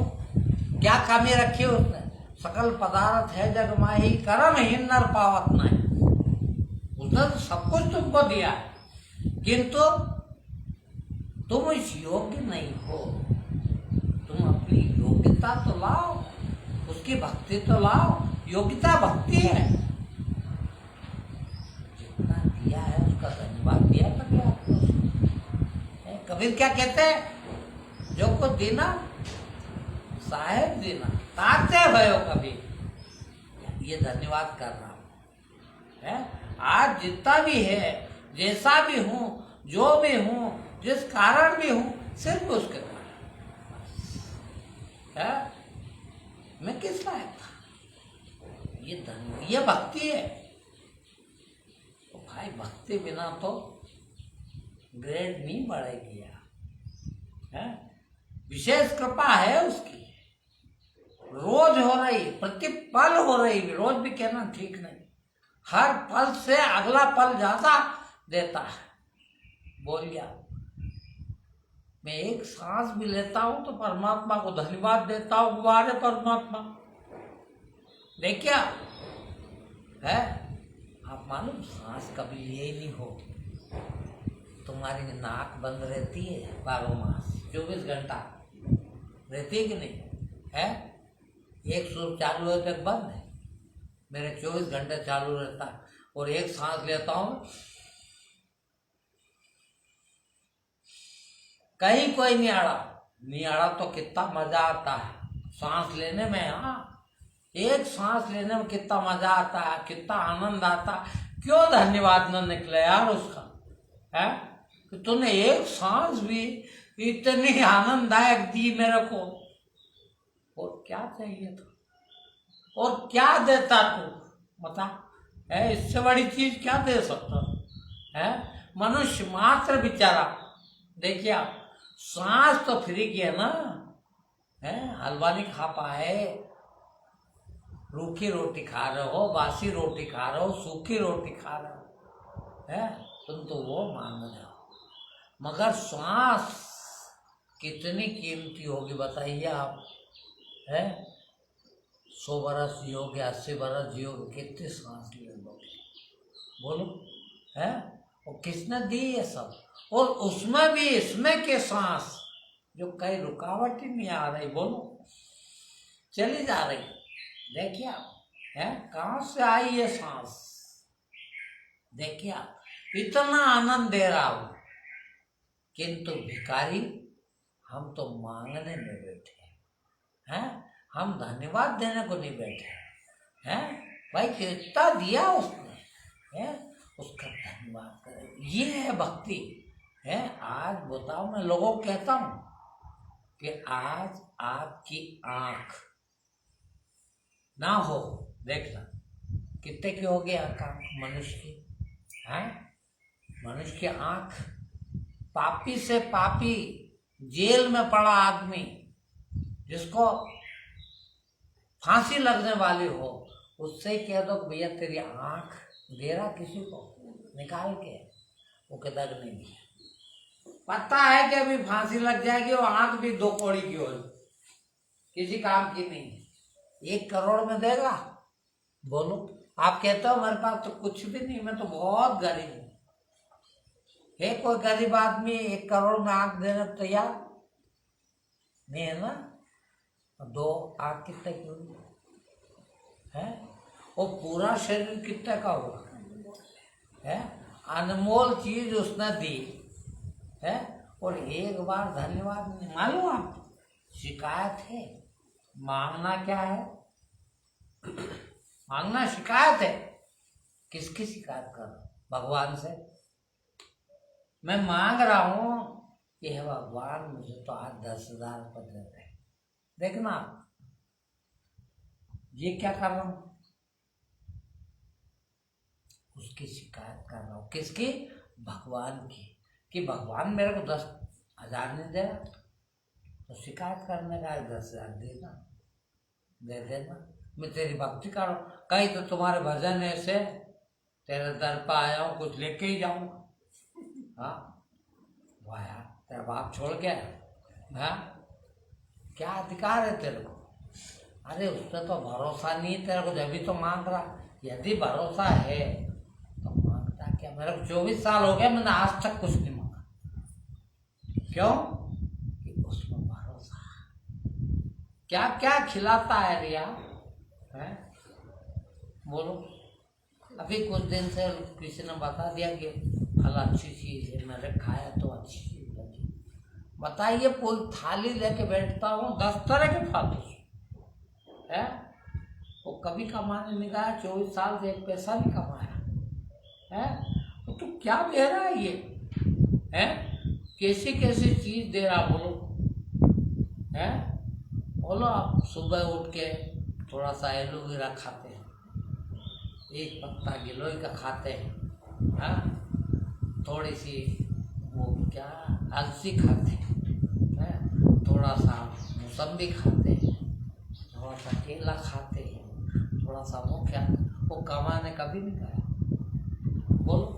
क्या कमी रखी है उसने? सकल पदार्थ है जग माही, करम ही नर पावत नहीं। उसने तो सब कुछ तुमको दिया है, किंतु तुम इस योग्य नहीं हो। तुम अपनी योग्यता तो लाओ, उसकी भक्ति तो लाओ। योग्यता भक्ति है। जितना दिया है उसका धन्यवाद दिया कभी आपको? कबीर क्या कहते हैं? जो कुछ देना साहेब देना, ताते भयो कभी। ये धन्यवाद कर रहा हूं, है? आज जितना भी है, जैसा भी हूं, जो भी हूं, जिस कारण भी हूं, सिर्फ उसके कारण है। मैं किस लायक था? ये धन, ये भक्ति है। तो भाई भक्ति बिना तो ग्रेड नहीं बढ़ेगी यार, है? विशेष कृपा है उसकी, रोज हो रही, प्रतिपल हो रही। रोज भी कहना ठीक नहीं, हर पल से अगला पल ज्यादा देता है। बोल गया, मैं एक सांस भी लेता हूं तो परमात्मा को धन्यवाद देता हूं। वारे परमात्मा, देखिए है, आप मालूम सांस कभी लिए ही नहीं हो। तुम्हारी नाक बंद रहती है 12 मास, 24 घंटा रहती है कि नहीं है? एक सुर चालू है तो बंद है। मेरे 24 घंटे चालू रहता है। और एक सांस लेता हूं, कहीं कोई नहीं आड़ा तो कितना मजा आता है सांस लेने में। हाँ, एक सांस लेने में कितना मजा आता है, कितना आनंद आता है। क्यों धन्यवाद न निकले यार उसका, है कि तूने एक सांस भी इतनी आनंददायक दी मेरे को। और क्या चाहिए था, और क्या देता तू बता, है? इससे बड़ी चीज क्या दे सकता है? मनुष्य मात्र बेचारा, देखिए आप, सांस तो फ्री की है ना, है? हलवा नहीं खा पाए, रूखी रोटी खा रहे हो, बासी रोटी खा रहे हो, सूखी रोटी खा रहे हो, है? तुम तो वो मांग रहे हो। मगर सांस कितनी कीमती होगी बताइए आप, है? 100 बरस जियोगे, 80 बरस जियोगे, कितनी सांस ले लोगे बोलो, है? और किसने दी ये सब? और उसमें भी इसमें के सांस जो कई रुकावट ही नहीं आ रही, बोलो चली जा रही। देखिए आप, है कहाँ से आई ये सांस? देखिए आप, इतना आनंद दे रहा हूं, किंतु भिखारी हम तो मांगने में बैठे हैं, हम धन्यवाद देने को नहीं बैठे हैं। भाई कितना दिया उसने, है? उसका धन्यवाद करें, ये है भक्ति, है? आज बताओ, मैं लोगों को कहता हूं कि आज आपकी आंख ना हो, देखना कितने की होगी आंख मनुष्य की, है? मनुष्य की आंख, पापी से पापी, जेल में पड़ा आदमी जिसको फांसी लगने वाली हो, उससे कह दो कि भैया तेरी आंख दे रहा किसी को निकाल के, वो कहता नहीं, पता है कि अभी फांसी लग जाएगी, वो आंख भी 2 कौड़ी की होगी, किसी काम की नहीं। 1 करोड़ में देगा? बोलो, आप कहते हो मेरे पास तो कुछ भी नहीं, मैं तो बहुत गरीब हूं। है कोई गरीब आदमी 1 करोड़ में आंख देने को तैयार नहीं है ना? 2 आंख कितने की होगी, है? और पूरा शरीर कितने का होगा, है? अनमोल चीज उसने दी, है? और एक बार धन्यवाद नहीं। मालूम आप, शिकायत है, मांगना क्या है? मांगना शिकायत है। किसकी शिकायत कर रहा हूं? भगवान से। मैं मांग रहा हूं कि हे भगवान मुझे तो आज 10,000 रुपये दे रहे, देखना ये क्या कर रहा हूं, उसकी शिकायत कर रहा हूं। किसकी? भगवान की, कि भगवान मेरे को 10,000 नहीं दे रहा, तो शिकायत करने का 10,000 देना, दे देना, मैं तेरी भक्ति कर रहा हूं। कहीं तो तुम्हारे भजन ऐसे, तेरे दर पर आया हूं, कुछ लेके ही जाऊंगा। हाँ वाह यार, तेरा बाप छोड़ के, हाँ क्या अधिकार है तेरे को? अरे उस पर तो भरोसा नहीं है तेरे को, जब भी तो मांग रहा। यदि भरोसा है तो मांगता क्या? मेरे को 24 साल हो गया, मैंने आज तक कुछ नहीं मांगा। क्यों? कि उसमें भरोसा। क्या क्या खिलाता है रिया, है? बोलो। अभी कुछ दिन से किसी ने बता दिया कि फल अच्छी चीज है, मैंने खाया तो अच्छी चीज लगी। बताइए, पूरी थाली लेके बैठता हूँ, 10 तरह के फल है, वो कभी कमाने नहीं गया, 24 साल से 1 पैसा नहीं कमाया, है? तो तू क्या दे रहा है ये, है? कैसी कैसी चीज दे रहा बोलो, है? बोलो आप सुबह उठ के थोड़ा सा एलोवेरा खाते हैं, एक पत्ता गिलोय का खाते हैं, हाँ, थोड़ी सी वो क्या अलसी खाते हैं, थोड़ा सा मौसम्बी खाते हैं, थोड़ा सा केला खाते हैं, थोड़ा सा वो क्या, वो कमाने कभी नहीं गया। बोलो,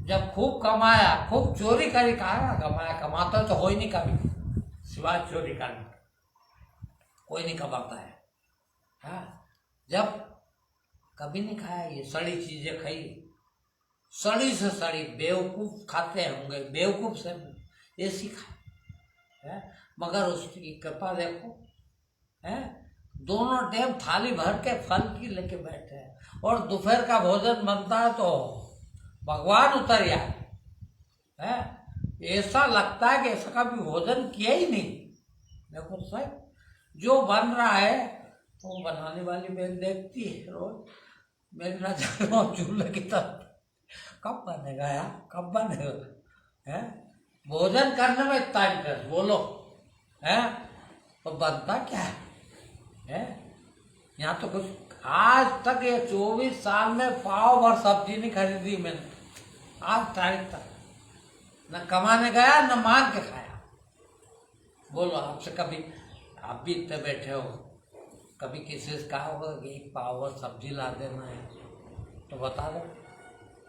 जब खूब कमाया, खूब चोरी करी खाया, कमाया, कमाता तो हो ही नहीं कभी, सिवाय चोरी करने कोई नहीं कमाता है। हाँ, जब कभी नहीं खाया, ये सड़ी चीजें खाई, सड़ी से सड़ी, बेवकूफ खाते होंगे, बेवकूफ से ये सीखा है, मगर उसकी कृपा देखो है, दोनों टाइम थाली भर के फल की लेके बैठे हैं, और दोपहर का भोजन बनता है तो भगवान उतर आए है, ऐसा लगता है कि ऐसा कभी भोजन किया ही नहीं। देखो सही, जो बन रहा है वो बनाने वाली बहन देखती है रोज, मेरी नजर चूल्हे की तरफ, कब बनेगा यार, कब बनेगा है, भोजन करने में इतना इंटरेस्ट, बोलो है, तो बनता क्या है? यहाँ तो कुछ, आज तक ये 24 साल में पाव भर सब्जी नहीं खरीदी मैंने, आज तारीख तक, न कमाने गया न मांग के खाया। बोलो, आपसे कभी, आप भी इतने बैठे हो, कभी किसी से कहा होगा कि एक पाव भर सब्जी ला देना है, तो बता दो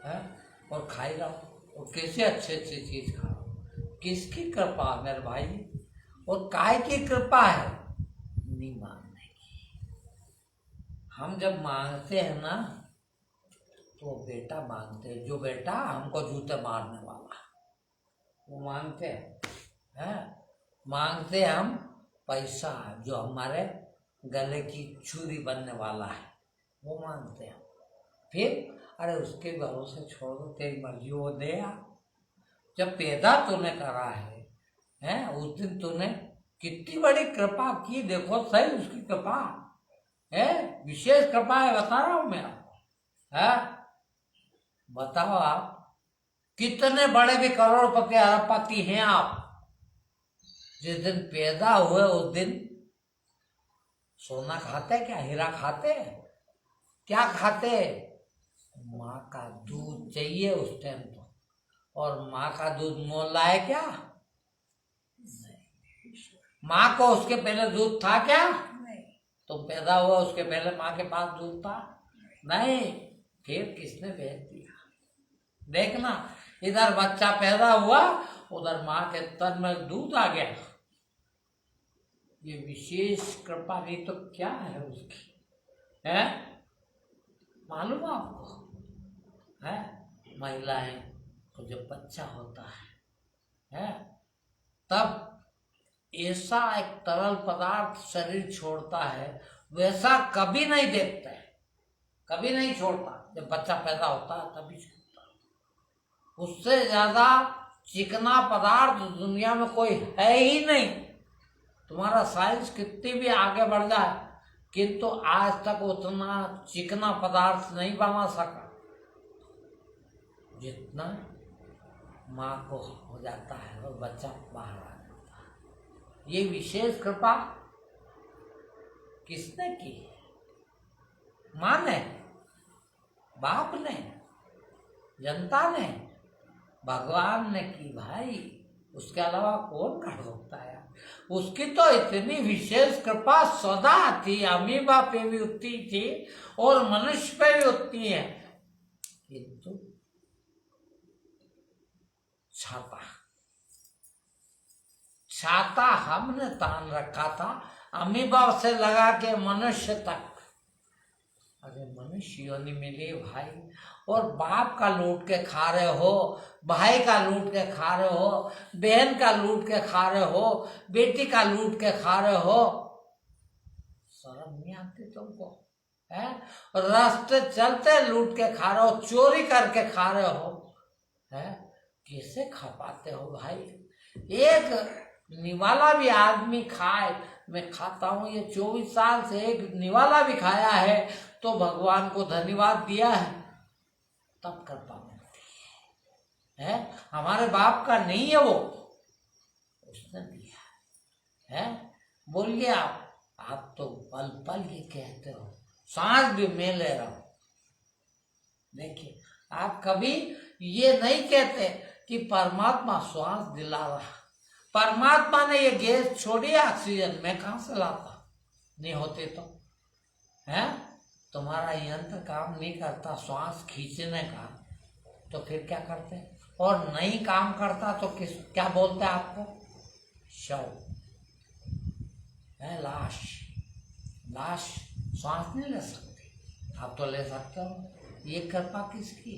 है, और खाई रहो, और कैसे अच्छे अच्छी चीज खाओ, किसकी कृपा मेरे भाई, और काय की कृपा है, नहीं मांगने की। हम जब मांगते हैं ना, तो बेटा मांगते हैं, जो बेटा हमको जूते मारने वाला, वो मांगते हैं, मांगते हम पैसा, जो हमारे गले की चूड़ी बनने वाला है, वो मांगते हैं। फिर अरे उसके भरोसे छोड़ दो, तेरी मर्जी, वो दे आ। जब पैदा तूने करा है, उस दिन तूने कितनी बड़ी कृपा की, देखो सही उसकी कृपा है, विशेष कृपा है, बता रहा हूं मैं आपको है। बताओ आप कितने बड़े भी करोड़पति अरबपति हैं आप, जिस दिन पैदा हुए उस दिन सोना खाते क्या, हीरा खाते, क्या खाते, माँ का दूध चाहिए उस टाइम तो, और माँ का दूध मोल लाए क्या, माँ को उसके पहले दूध था क्या, तो पैदा हुआ उसके पहले माँ के पास दूध था नहीं, फिर किसने भेज दिया। देखना, इधर बच्चा पैदा हुआ, उधर माँ के तन में दूध आ गया, ये विशेष कृपा नहीं तो क्या है उसकी है, मालूम आपको है। महिलाएं को जब बच्चा होता है तब ऐसा एक तरल पदार्थ शरीर छोड़ता है, वैसा कभी नहीं देखता है, कभी नहीं छोड़ता, जब बच्चा पैदा होता है तभी छोड़ता, उससे ज्यादा चिकना पदार्थ दुनिया में कोई है ही नहीं। तुम्हारा साइंस कितनी भी आगे बढ़ जाए, किंतु आज तक उतना चिकना पदार्थ नहीं बना सका जितना माँ को हो जाता है और बच्चा बाहर आ जाता है। ये विशेष कृपा किसने की? माँ ने, बाप ने, जनता ने, भगवान ने की भाई, उसके अलावा कौन कर सकता है? उसकी तो इतनी विशेष कृपा सदा थी, अमीबा पे भी उतनी थी और मनुष्य पे भी उतनी है, किंतु छाता हमने तान रखा था, अमीबा से लगा के मनुष्य तक। अरे मनुष्य योनि मिली भाई, और बाप का लूट के खा रहे हो, भाई का लूट के खा रहे हो, बहन का लूट के खा रहे हो, बेटी का लूट के खा रहे हो, शर्म नहीं आती तुमको है? रास्ते चलते लूट के खा रहे हो, चोरी करके खा रहे हो है? कैसे खा पाते हो भाई? एक निवाला भी आदमी खाए, मैं खाता हूँ ये 24 साल से, एक निवाला भी खाया है तो भगवान को धन्यवाद दिया है, तब कृपा मिलती है। हमारे बाप का नहीं है वो, उसने दिया है। बोलिए आप तो पल पल ही कहते हो, सांस भी मैं ले रहा हूं। देखिए, आप कभी ये नहीं कहते कि परमात्मा श्वास दिला रहा, परमात्मा ने ये गैस छोड़ी, ऑक्सीजन मैं कहां से लाता, नहीं होते तो है। तुम्हारा यंत्र काम नहीं करता श्वास खींचने का, तो फिर क्या करते? और नहीं काम करता तो क्या बोलते हैं आपको? शव है, लाश। लाश श्वास नहीं ले सकती, आप तो ले सकते हो। ये कृपा किसकी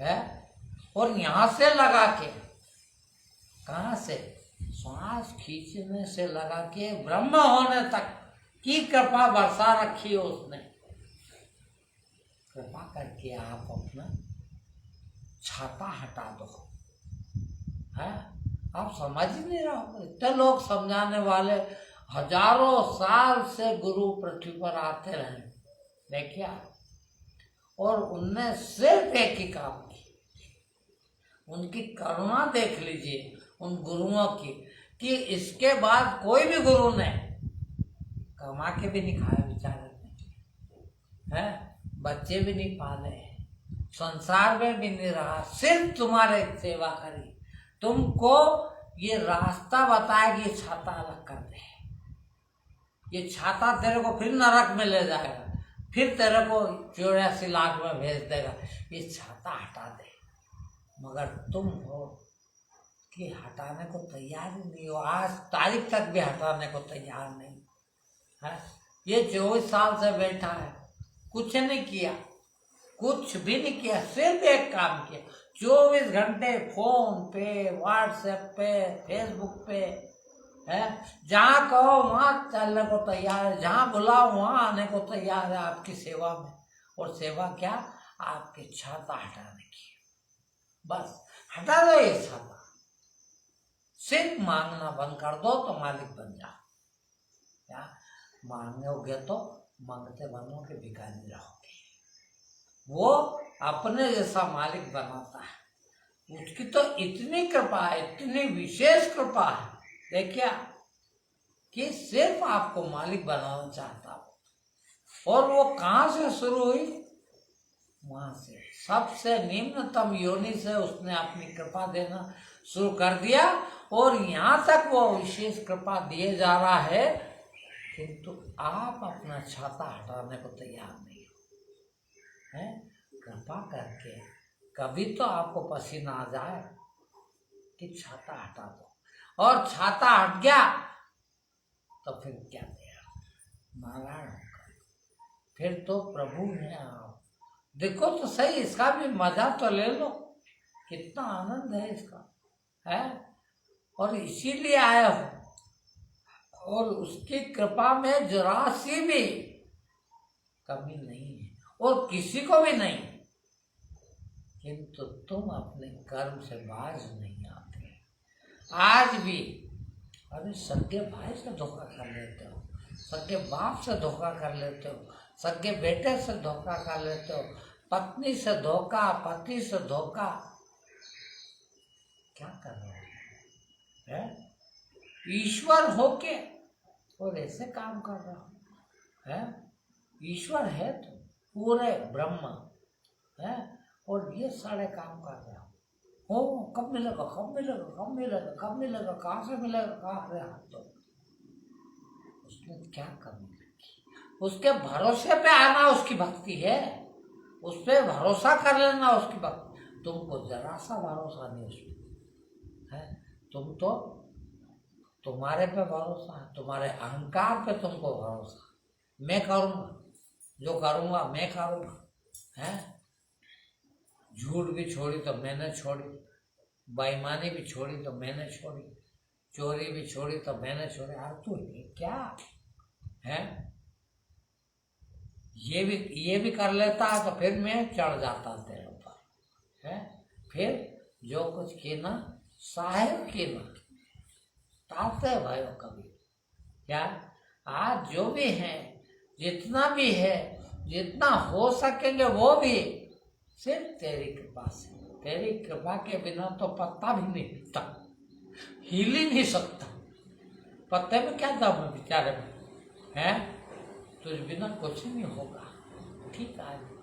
है? और यहां से लगा के, कहां से? श्वास खींचने से लगा के ब्रह्म होने तक की कृपा बरसा रखी है उसने। कृपा करके आप अपना छाता हटा दो, है? आप समझ ही नहीं रहे। इतने लोग समझाने वाले हजारों साल से गुरु पृथ्वी पर आते रहे, देखिए, और उनने सिर्फ एक ही काम की। उनकी करुणा देख लीजिए उन गुरुओं की, कि इसके बाद कोई भी गुरु ने कमा के भी नहीं खाया बेचारे ने, है? बच्चे भी नहीं पाले, संसार में भी नहीं रहा, सिर्फ तुम्हारे सेवा करी। तुमको ये रास्ता बताया कि ये छाता अलग कर दे, ये छाता तेरे को फिर नरक में ले जाएगा, फिर तेरे को 84 लाख में भेज देगा, ये छाता हटा दे। मगर तुम हो कि हटाने को तैयार ही नहीं हो, आज तारीख तक भी हटाने को तैयार नहीं है। ये 24 साल से बैठा है, कुछ नहीं किया, कुछ भी नहीं किया, सिर्फ एक काम किया, 24 घंटे फोन पे, व्हाट्सएप पे, फेसबुक पे, है? जहाँ कहो वहाँ चलने को तैयार है, जहाँ बुलाओ वहाँ आने को तैयार है आपकी सेवा में। और सेवा क्या? आपके छाता हटाने की। बस हटा दो ये छाता, सिर्फ मांगना बंद कर दो तो मालिक बन जाओ। क्या मांगोगे तो मांगते बनोगे, भिखारी रहोगे। वो अपने जैसा मालिक बनाता है, उसकी तो इतनी कृपा है, इतनी विशेष कृपा है, देखिए, कि सिर्फ आपको मालिक बनाना चाहता हो। और वो कहाँ से शुरू हुई? वहां से, सबसे निम्नतम योनि से उसने अपनी कृपा देना शुरू कर दिया, और यहाँ तक वो विशेष कृपा दिए जा रहा है, किंतु आप अपना छाता हटाने को तैयार नहीं हो, है? कृपा करके कभी तो आपको पसीना आ जाए कि छाता हटा दो, और छाता हट गया तो फिर क्या देगा? नारायण होगा, फिर तो प्रभु है आप। देखो तो सही, इसका भी मजा तो ले लो, कितना आनंद है इसका, है? और इसीलिए आया हूं, और उसकी कृपा में जरा सी भी कमी नहीं है, और किसी को भी नहीं। किंतु तुम अपने कर्म से बाज नहीं आते आज भी। अरे सगे भाई से धोखा कर लेते हो, सगे बाप से धोखा कर लेते हो, सगे बेटे से धोखा कर लेते हो, पत्नी से धोखा, पति से धोखा। क्या कर रहे हो, है? ईश्वर होके और ऐसे काम कर रहा हूं, है? ईश्वर है तो पूरे ब्रह्म है, और ये सारे काम कर रहा हूं। हो कब मिलेगा, कब मिलेगा, कब मिलेगा, कब मिलेगा, कहाँ से मिलेगा, कहाँ से? हाथ तो उसने क्या कमी रखी? उसके भरोसे पे आना उसकी भक्ति है, उस पर भरोसा कर लेना उसकी भक्ति। तुमको जरा सा भरोसा नहीं उसमें, है? तुम तो तुम्हारे पे भरोसा है, तुम्हारे अहंकार पे तुमको भरोसा, मैं करूँगा, जो करूँगा मैं करूँगा, है? झूठ भी छोड़ी तो मैंने छोड़ी, बेईमानी भी छोड़ी तो मैंने छोड़ी, चोरी भी छोड़ी तो मैंने छोड़ी। यार तू ये क्या है? ये भी कर लेता है तो फिर मैं चढ़ जाता तेरे ऊपर, है? फिर जो कुछ किया साहेब किया ताते भाई कभी क्या? आज जो भी है, जितना भी है, जितना हो सकेंगे वो भी सिर्फ तेरी कृपा से। तेरी कृपा के बिना तो पत्ता भी नहीं हिलता, हिल ही नहीं सकता, पत्ते में क्या दम है बेचारे में, है तुझ बिना कुछ नहीं होगा। ठीक है।